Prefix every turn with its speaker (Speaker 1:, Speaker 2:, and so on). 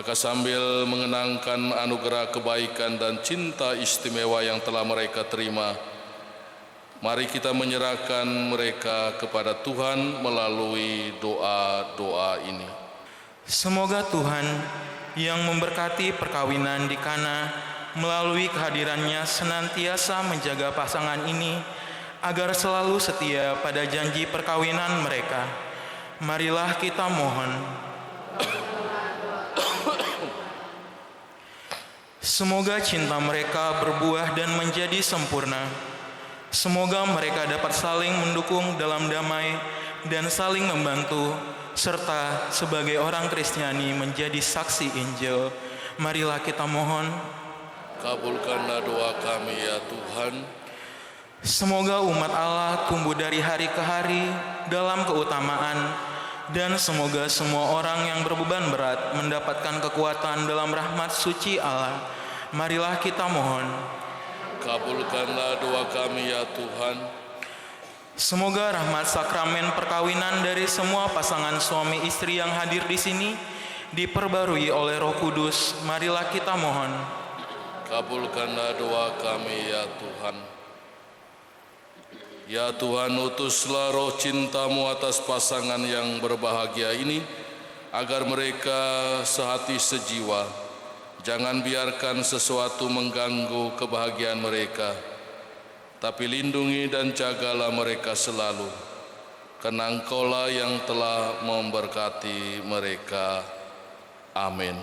Speaker 1: Maka sambil mengenangkan anugerah kebaikan dan cinta istimewa yang telah mereka terima, mari kita menyerahkan mereka kepada Tuhan melalui doa-doa ini.
Speaker 2: Semoga Tuhan yang memberkati perkawinan di Kana melalui kehadirannya senantiasa menjaga pasangan ini agar selalu setia pada janji perkawinan mereka. Marilah kita mohon. Semoga cinta mereka berbuah dan menjadi sempurna. Semoga mereka dapat saling mendukung dalam damai dan saling membantu, serta sebagai orang Kristiani menjadi saksi Injil. Marilah kita mohon.
Speaker 1: Kabulkanlah doa kami ya Tuhan.
Speaker 2: Semoga umat Allah tumbuh dari hari ke hari dalam keutamaan, dan semoga semua orang yang berbeban berat mendapatkan kekuatan dalam rahmat suci Allah. Marilah kita mohon.
Speaker 1: Kabulkanlah doa kami ya Tuhan.
Speaker 2: Semoga rahmat sakramen perkawinan dari semua pasangan suami istri yang hadir di sini diperbarui oleh Roh Kudus. Marilah kita mohon.
Speaker 1: Kabulkanlah doa kami ya Tuhan. Ya Tuhan, utuslah roh cinta-Mu atas pasangan yang berbahagia ini, agar mereka sehati sejiwa. Jangan biarkan sesuatu mengganggu kebahagiaan mereka, tapi lindungi dan jagalah mereka selalu, karena Engkaulah yang telah memberkati mereka. Amin.